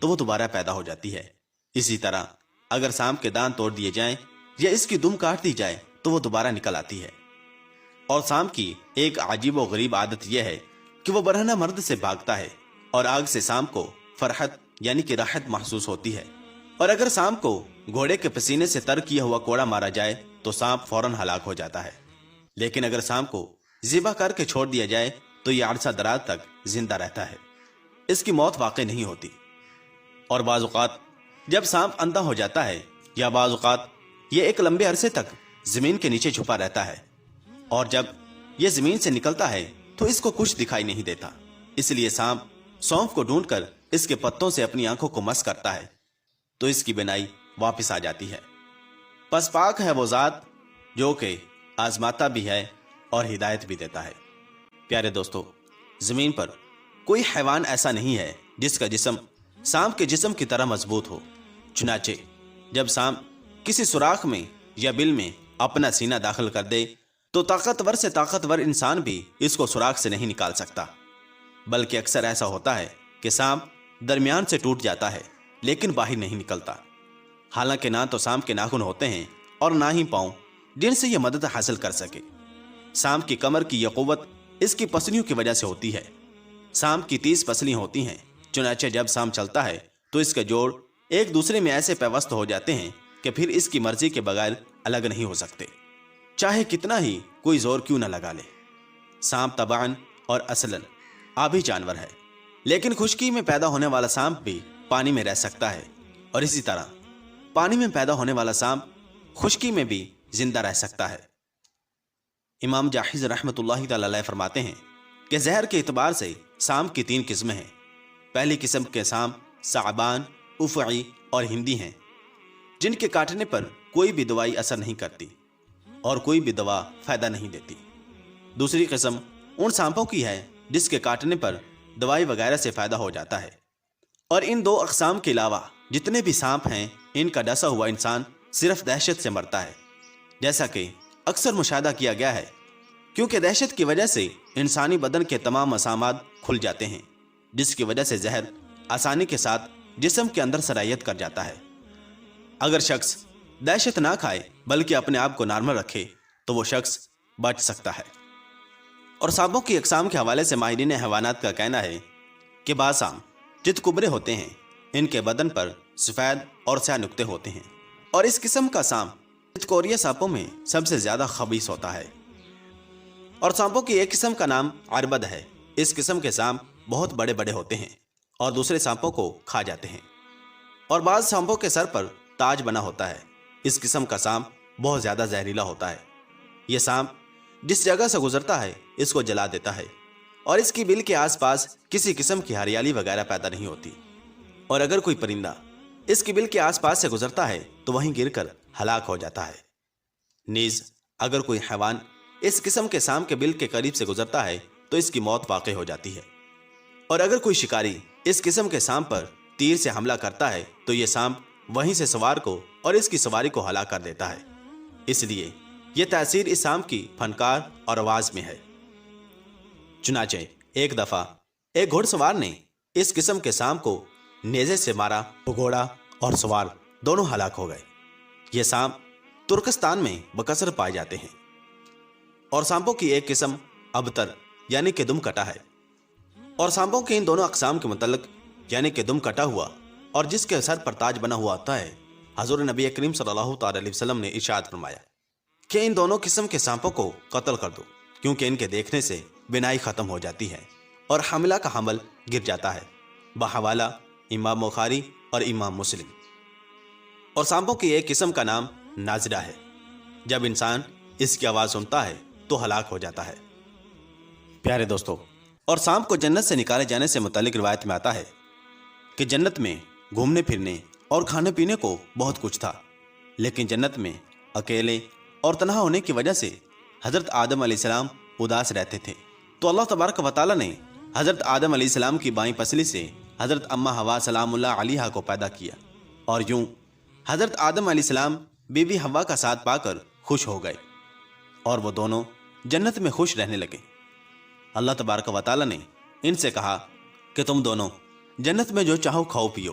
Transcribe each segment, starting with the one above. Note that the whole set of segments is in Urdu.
تو وہ دوبارہ پیدا ہو جاتی ہے۔ اسی طرح اگر سانپ کے دانت توڑ دیے جائیں یا اس کی دم کاٹ دی جائے تو وہ دوبارہ نکل آتی ہے۔ اور سانپ کی ایک عجیب و غریب عادت یہ ہے کہ وہ برہنہ مرد سے بھاگتا ہے اور آگ سے سانپ کو فرحت یعنی کہ راحت محسوس ہوتی ہے۔ اور اگر سانپ کو گھوڑے کے پسینے سے تر کیا ہوا کوڑا مارا جائے تو سانپ فوراً ہلاک ہو جاتا ہے، لیکن اگر سانپ کو ذبح کر کے چھوڑ دیا جائے تو یہ عرصہ دراز تک زندہ رہتا ہے، اس کی موت واقع نہیں ہوتی۔ اور بعض اوقات جب سانپ اندھا ہو جاتا ہے یا بعض اوقات یہ ایک لمبے عرصے تک زمین کے نیچے چھپا رہتا ہے، اور جب یہ زمین سے نکلتا ہے تو اس کو کچھ دکھائی نہیں دیتا، اس لیے سانپ سونف کو ڈھونڈ کر اس کے پتوں سے اپنی آنکھوں کو مس کرتا ہے تو اس کی بینائی واپس آ جاتی ہے۔ پس پاک ہے وہ ذات جو کہ آزماتا بھی ہے اور ہدایت بھی دیتا ہے۔ پیارے دوستو، زمین پر کوئی حیوان ایسا نہیں ہے جس کا جسم سانپ کے جسم کی طرح مضبوط ہو، چنانچہ جب سانپ کسی سوراخ میں یا بل میں اپنا سینہ داخل کر دے تو طاقتور سے طاقتور انسان بھی اس کو سوراخ سے نہیں نکال سکتا، بلکہ اکثر ایسا ہوتا ہے کہ سانپ درمیان سے ٹوٹ جاتا ہے لیکن باہر نہیں نکلتا۔ حالانکہ نہ تو سانپ کے ناخن ہوتے ہیں اور نہ ہی پاؤں جن سے یہ مدد حاصل کر سکے۔ سانپ کی کمر کی یہ قوت اس کی پسلیوں کی وجہ سے ہوتی ہے۔ سانپ کی 30 پسلیاں ہوتی ہیں، چنانچہ جب سانپ چلتا ہے تو اس کے جوڑ ایک دوسرے میں ایسے پیوست ہو جاتے ہیں کہ پھر اس کی مرضی کے بغیر الگ نہیں ہو سکتے، چاہے کتنا ہی کوئی زور کیوں نہ لگا لے۔ سانپ طبعاً اور اصلاً آبی جانور ہے، لیکن خشکی میں پیدا ہونے والا سانپ بھی پانی میں رہ سکتا ہے، اور اسی طرح پانی میں پیدا ہونے والا سانپ خشکی میں بھی زندہ رہ سکتا ہے۔ امام جاحظ رحمۃ اللہ تعالی علیہ فرماتے ہیں کہ زہر کے اعتبار سے سانپ کی 3 قسمیں ہیں۔ پہلی قسم کے سانپ ثعبان، افعی اور ہندی ہیں، جن کے کاٹنے پر کوئی بھی دوائی اثر نہیں کرتی اور کوئی بھی دوا فائدہ نہیں دیتی۔ دوسری قسم ان سانپوں کی ہے جس کے کاٹنے پر دوائی وغیرہ سے فائدہ ہو جاتا ہے۔ اور ان 2 اقسام کے علاوہ جتنے بھی سانپ ہیں، ان کا ڈسا ہوا انسان صرف دہشت سے مرتا ہے، جیسا کہ اکثر مشاہدہ کیا گیا ہے، کیونکہ دہشت کی وجہ سے انسانی بدن کے تمام مسامات کھل جاتے ہیں، جس کی وجہ سے زہر آسانی کے ساتھ جسم کے اندر سرایت کر جاتا ہے۔ اگر شخص دہشت نہ کھائے بلکہ اپنے آپ کو نارمل رکھے تو وہ شخص بچ سکتا ہے۔ اور سانپوں کی اقسام کے حوالے سے ماہرین حیوانات کا کہنا ہے کہ بعض سانپ چت کبرے ہوتے ہیں، ان کے بدن پر سفید اور سیاہ نقطے ہوتے ہیں، اور اس قسم کا سانپ چتکوریا سانپوں میں سب سے زیادہ خبیث ہوتا ہے۔ اور سانپوں کی ایک قسم کا نام عربد ہے۔ اس قسم کے سانپ بہت بڑے بڑے ہوتے ہیں اور دوسرے سانپوں کو کھا جاتے ہیں۔ اور بعض سانپوں کے سر پر تاج بنا ہوتا ہے۔ اس قسم کا سانپ بہت زیادہ زہریلا ہوتا ہے۔ یہ سانپ جس جگہ سے گزرتا ہے اس کو جلا دیتا ہے، اور اس کی بل کے آس پاس کسی قسم کی ہریالی وغیرہ پیدا نہیں ہوتی۔ اور اگر کوئی پرندہ اس کی بل کے آس پاس سے گزرتا ہے تو وہیں گر کر ہلاک ہو جاتا ہے۔ نیز اگر کوئی حیوان اس قسم کے سانپ کے بل کے قریب سے گزرتا ہے تو اس کی موت واقع ہو جاتی ہے۔ اور اگر کوئی شکاری اس قسم کے سانپ پر تیر سے حملہ کرتا ہے تو یہ سانپ وہیں سے سوار کو اور اس کی سواری کو ہلاک کر دیتا ہے۔ اس لیے یہ تاثیر اس سانپ کی فنکار اور آواز میں ہے۔ چنانچہ ایک دفعہ ایک گھوڑ سوار نے اس قسم کے سانپ کو نیزے سے مارا تو گھوڑا اور سوار دونوں ہلاک ہو گئے۔ یہ سانپ ترکستان میں بکثرت پائے جاتے ہیں۔ اور سانپوں کی ایک قسم ابتر یعنی کہ دم کٹا ہے۔ اور سانپوں کے ان دونوں اقسام کے متعلق یعنی کہ دم کٹا ہوا اور جس کے سر پر تاج بنا ہوا ہوتا ہے، حضور نبی کریم صلی اللہ تعالی علیہ وسلم نے ارشاد فرمایا کہ ان دونوں قسم کے سانپوں کو قتل کر دو، کیونکہ ان کے دیکھنے سے بینائی ختم ہو جاتی ہے اور حاملہ کا حمل گر جاتا ہے۔ بحوالہ امام بخاری اور امام مسلم۔ اور سانپوں کی ایک قسم کا نام ناظرہ ہے۔ جب انسان اس کی آواز سنتا ہے تو ہلاک ہو جاتا ہے۔ پیارے دوستو، اور سانپ کو جنت سے نکالے جانے سے متعلق روایت میں آتا ہے کہ جنت میں گھومنے پھرنے اور کھانے پینے کو بہت کچھ تھا، لیکن جنت میں اکیلے اور تنہا ہونے کی وجہ سے حضرت آدم علیہ السلام اداس رہتے تھے۔ تو اللہ تبارک و تعالی نے حضرت آدم علیہ السلام کی بائیں پسلی سے حضرت اماں حوا سلام اللہ علیہا کو پیدا کیا، اور یوں حضرت آدم علیہ السلام بی بی حوا کا ساتھ پا کر خوش ہو گئے اور وہ دونوں جنت میں خوش رہنے لگے۔ اللہ تبارک و تعالی نے ان سے کہا کہ تم دونوں جنت میں جو چاہو کھاؤ پیو،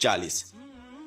40।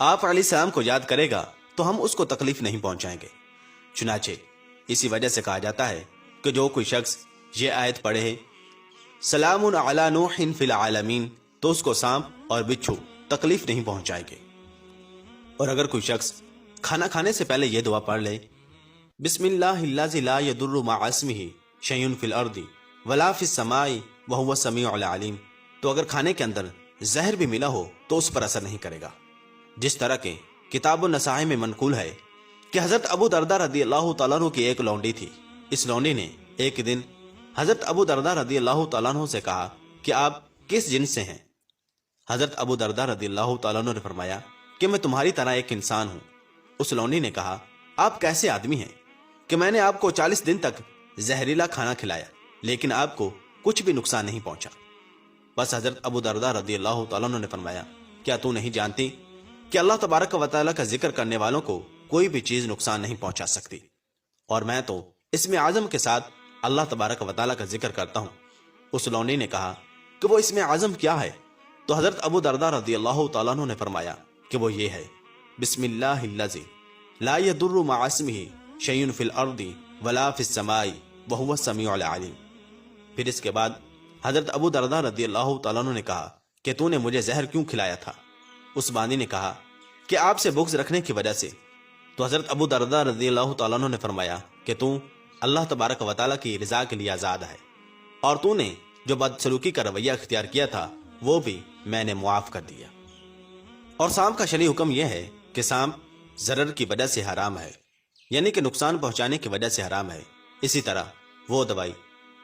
آپ علیہ السلام کو یاد کرے گا تو ہم اس کو تکلیف نہیں پہنچائیں گے۔ چنانچہ اسی وجہ سے کہا جاتا ہے کہ جو کوئی شخص یہ آیت پڑھے سلام علی نوح فی العالمین تو اس کو سانپ اور بچھو تکلیف نہیں پہنچائیں گے۔ اور اگر کوئی شخص کھانا کھانے سے پہلے یہ دعا پڑھ لے بسم اللہ الذی لا یضر مع اسمہ شیء فی الارض ولا فی السماء وهو السمیع العلیم، تو اگر کھانے کے اندر زہر بھی ملا ہو تو اس پر اثر نہیں کرے گا۔ جس طرح کے کتاب النسائی میں منقول ہے کہ حضرت ابو درداء رضی اللہ تعالیٰ عنہ کی ایک لونڈی تھی۔ اس لونڈی نے ایک دن حضرت ابو درداء رضی اللہ تعالیٰ عنہ سے کہا کہ آپ کس جنس سے ہیں؟ حضرت ابو درداء رضی اللہ تعالیٰ عنہ نے فرمایا کہ میں تمہاری طرح ایک انسان ہوں۔ اس لونڈی نے کہا آپ کیسے آدمی ہیں کہ میں نے آپ کو 40 دن تک زہریلا کھانا کھلایا لیکن آپ کو کچھ بھی نقصان نہیں پہنچا۔ بس حضرت ابو درداء رضی اللہ تعالیٰ عنہ نے فرمایا کیا تو نہیں جانتی کہ اللہ تبارک و تعالیٰ کا ذکر کرنے والوں کو کوئی بھی چیز نقصان نہیں پہنچا سکتی، اور میں تو اسم اعظم کے ساتھ اللہ تبارک و تعالیٰ کا ذکر کرتا ہوں۔ اس لونڈی نے کہا کہ وہ اسم اعظم کیا ہے؟ تو حضرت ابو درداء رضی اللہ تعالیٰ عنہ نے فرمایا کہ وہ یہ ہے بسم اللہ الذی لا یضر مع اسمہ شیء فی الارض ولا فی السماء وهو السمیع العلیم۔ پھر اس کے بعد حضرت ابو درداء رضی اللہ تعالیٰ عنہ نے کہا کہ تو نے مجھے زہر کیوں کھلایا تھا؟ اس باندی نے کہا کہ آپ سے بغض رکھنے کی وجہ سے۔ تو حضرت ابو درداء رضی اللہ تعالیٰ عنہ نے فرمایا کہ تو اللہ تبارک و تعالیٰ کی رضا کے لیے آزاد ہے، اور تو نے جو بدسلوکی کا رویہ اختیار کیا تھا وہ بھی میں نے معاف کر دیا۔ اور سانپ کا شرعی حکم یہ ہے کہ سانپ ضرر کی وجہ سے حرام ہے، یعنی کہ نقصان پہنچانے کی وجہ سے حرام ہے۔ اسی طرح وہ دوائی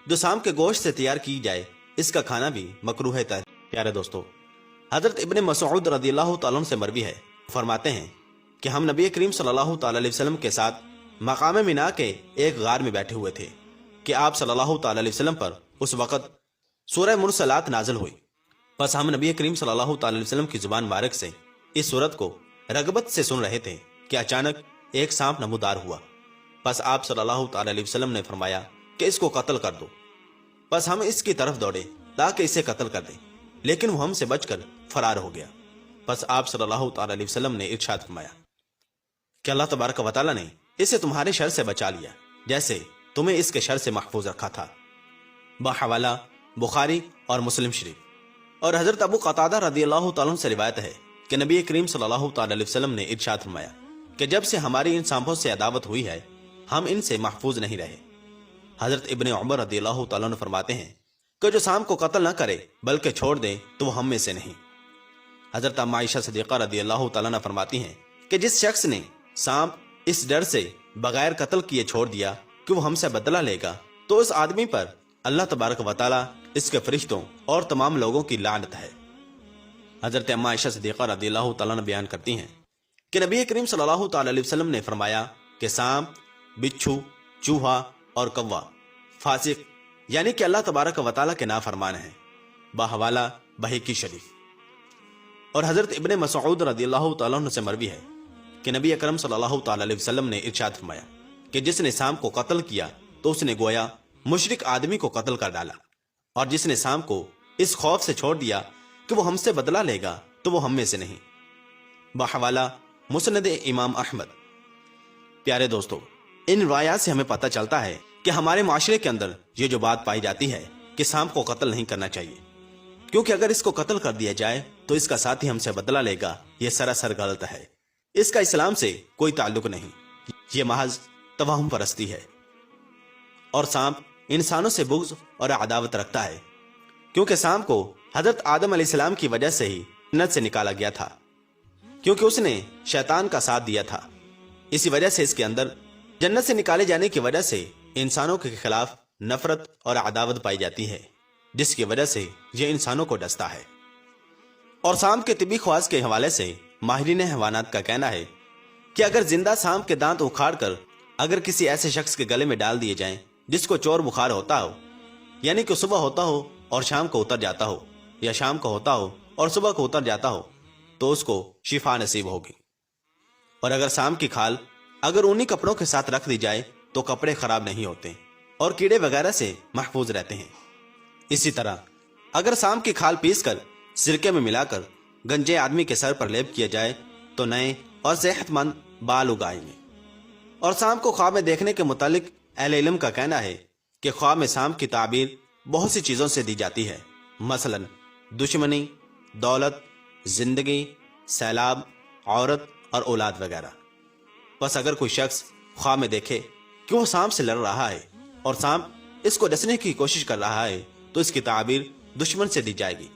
جو سانپ کے گوشت سے تیار کی جائے اس کا کھانا بھی مکروہ ہے۔ پیارے دوستو، حضرت ابن مسعود رضی اللہ تعالیٰ عنہ سے مروی ہے، فرماتے ہیں کہ ہم نبی کریم صلی اللہ تعالی علیہ وسلم کے ساتھ مقام مینا کے ایک غار میں بیٹھے ہوئے تھے کہ آپ صلی اللہ تعالی علیہ وسلم پر اس وقت سورہ مرسلات نازل ہوئی۔ بس ہم نبی کریم صلی اللہ تعالی علیہ وسلم کی زبان مبارک سے اس سورت کو رغبت سے سن رہے تھے کہ اچانک ایک سانپ نمودار ہوا۔ بس آپ صلی اللہ تعالی علیہ وسلم نے فرمایا کہ اس کو قتل کر دو۔ بس ہم اس کی طرف دوڑے تاکہ اسے قتل کر دیں، لیکن وہ ہم سے بچ کر فرار ہو گیا۔ بس آپ صلی اللہ تعالی علیہ وسلم نے ارشاد فرمایا کہ اللہ تبارک و تعالیٰ نے اسے تمہارے شر سے بچا لیا جیسے تمہیں اس کے شر سے محفوظ رکھا تھا۔ بحوالہ بخاری اور مسلم شریف۔ اور حضرت ابو قتادہ رضی اللہ تعالیٰ عنہ سے روایت ہے کہ نبی کریم صلی اللہ تعالی علیہ وسلم نے ارشاد فرمایا کہ جب سے ہماری ان سانپوں سے عداوت ہوئی ہے ہم ان سے محفوظ نہیں رہے۔ حضرت ابن عمر رضی اللہ تعالیٰ عنہ فرماتے ہیں کہ جو سانپ کو قتل نہ کرے بلکہ چھوڑ دے تو وہ ہم میں سے نہیں۔ حضرت اما عائشہ صدیقہ رضی اللہ تعالیٰ عنہ فرماتی ہیں کہ جس شخص نے سانپ اس ڈر سے بغیر قتل کیے چھوڑ دیا کہ وہ ہم سے بدلہ لے گا تو اس آدمی پر اللہ تبارک و تعالیٰ، اس کے فرشتوں اور تمام لوگوں کی لعنت ہے۔ حضرت اما عائشہ صدیقہ رضی اللہ تعالیٰ عنہ بیان کرتی ہیں کہ نبی کریم صلی اللہ تعالی علیہ وسلم نے فرمایا کہ سانپ، بچھو، چوہا اور کوا فاسق یعنی کہ اللہ تبارک و تعالیٰ کے نافرمان ہیں۔ بحوالہ بہقی شریف۔ اور حضرت ابن مسعود رضی اللہ تعالیٰ عنہ سے مروی ہے کہ نبی اکرم صلی اللہ تعالی علیہ وسلم نے ارشاد فرمایا کہ جس نے سانپ کو قتل کیا تو اس نے گویا مشرک آدمی کو قتل کر ڈالا، اور جس نے سانپ کو اس خوف سے چھوڑ دیا کہ وہ ہم سے بدلہ لے گا تو وہ ہم میں سے نہیں۔ بحوالہ مسند امام احمد۔ پیارے دوستو، ان روایات سے ہمیں پتہ چلتا ہے کہ ہمارے معاشرے کے اندر یہ جو بات پائی جاتی ہے کہ سانپ کو قتل نہیں کرنا چاہیے، کیونکہ اگر اس کو قتل کر دیا جائے تو اس کا ساتھی ہم سے بدلہ لے گا، یہ سراسر غلط ہے۔ اس کا اسلام سے کوئی تعلق نہیں، یہ محض توہم پرستی ہے۔ اور سانپ انسانوں سے بغض اور عداوت رکھتا ہے، کیونکہ سانپ کو حضرت آدم علیہ السلام کی وجہ سے ہی جنت سے نکالا گیا تھا، کیونکہ اس نے شیطان کا ساتھ دیا تھا۔ اسی وجہ سے اس کے اندر جنت سے نکالے جانے کی وجہ سے انسانوں کے خلاف نفرت اور عداوت پائی جاتی ہے، جس کی وجہ سے یہ انسانوں کو ڈستا ہے۔ اور سانپ کے طبی خواص کے حوالے سے ماہرین حیوانات کا کہنا ہے کہ اگر زندہ سانپ کے دانت اکھاڑ کر اگر کسی ایسے شخص کے گلے میں ڈال دیے جائیں جس کو چور بخار ہوتا ہو، یعنی کہ صبح ہوتا ہو اور شام کو اتر جاتا ہو، یا شام کو ہوتا ہو اور صبح کو اتر جاتا ہو، تو اس کو شفا نصیب ہوگی۔ اور اگر سانپ کی کھال اگر اونی کپڑوں کے ساتھ رکھ دی جائے تو کپڑے خراب نہیں ہوتے اور کیڑے وغیرہ سے محفوظ رہتے ہیں۔ اسی طرح اگر سانپ کی کھال پیس کر سرکے میں ملا کر گنجے آدمی کے سر پر لیپ کیا جائے تو نئے اور صحت مند بال اگائیں گے۔ اور سانپ کو خواب میں دیکھنے کے متعلق اہل علم کا کہنا ہے کہ خواب میں سانپ کی تعبیر بہت سی چیزوں سے دی جاتی ہے، مثلا دشمنی، دولت، زندگی، سیلاب، عورت اور اولاد وغیرہ۔ بس اگر کوئی شخص خواب میں دیکھے کہ وہ سانپ سے لڑ رہا ہے اور سانپ اس کو ڈسنے کی کوشش کر رہا ہے تو اس کی تعبیر دشمن سے دی جائے گی۔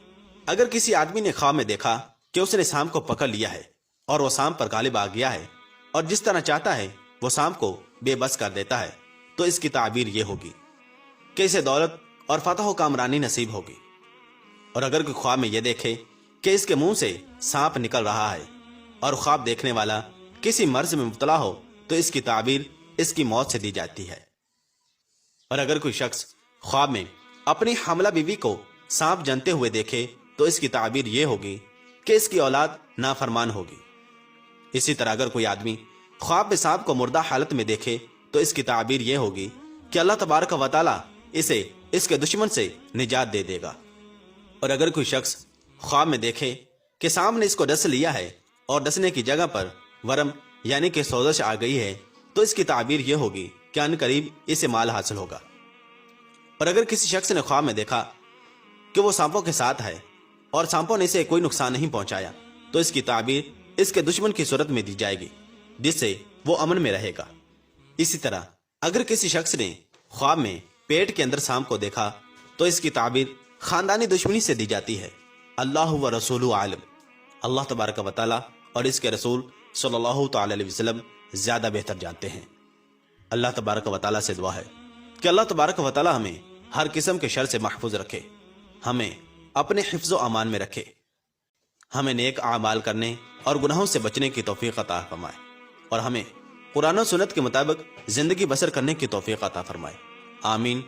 اگر کسی آدمی نے خواب میں دیکھا کہ اس نے سانپ کو پکڑ لیا ہے اور وہ سانپ پر غالب آ گیا ہے اور جس طرح چاہتا ہے وہ سانپ کو بے بس کر دیتا ہے تو اس کی تعبیر یہ ہوگی کہ اسے دولت اور فتح و کامرانی نصیب ہوگی۔ اور اگر کوئی خواب میں یہ دیکھے کہ اس کے منہ سے سانپ نکل رہا ہے اور خواب دیکھنے والا کسی مرض میں مبتلا ہو تو اس کی تعبیر اس کی موت سے دی جاتی ہے۔ اور اگر کوئی شخص خواب میں اپنی حاملہ بیوی کو سانپ جنتے ہوئے دیکھے تو اس کی تعبیر یہ ہوگی کہ اس کی اولاد نافرمان ہوگی۔ اسی طرح اگر کوئی آدمی خواب میں سانپ کو مردہ حالت میں دیکھے تو اس کی تعبیر یہ ہوگی کہ اللہ تبارک و تعالی اسے اس کے دشمن سے نجات دے دے گا۔ اور اگر کوئی شخص خواب میں دیکھے کہ سانپ نے اس کو ڈس لیا ہے اور ڈسنے کی جگہ پر ورم یعنی کہ سوزش آ گئی ہے تو اس کی تعبیر یہ ہوگی کہ ان قریب اسے مال حاصل ہوگا۔ اور اگر کسی شخص نے خواب میں دیکھا کہ وہ سانپوں کے ساتھ ہے اور سانپوں نے اسے کوئی نقصان نہیں پہنچایا تو اس کی تعبیر اس کے دشمن کی صورت میں دی جائے گی جس سے وہ امن میں رہے گا۔ اسی طرح اگر کسی شخص نے خواب میں پیٹ کے اندر سانپ کو دیکھا تو اس کی تعبیر خاندانی دشمنی سے دی جاتی ہے۔ اللہ و رسول عالم، اللہ تبارک و تعالی اور اس کے رسول صلی اللہ تعالی علیہ وسلم زیادہ بہتر جانتے ہیں۔ اللہ تبارک و تعالی سے دعا ہے کہ اللہ تبارک و تعالی ہمیں ہر قسم کے شر سے محفوظ رکھے، ہمیں اپنے حفظ و امان میں رکھے، ہمیں نیک اعمال کرنے اور گناہوں سے بچنے کی توفیق عطا فرمائے اور ہمیں قرآن و سنت کے مطابق زندگی بسر کرنے کی توفیق عطا فرمائے، آمین۔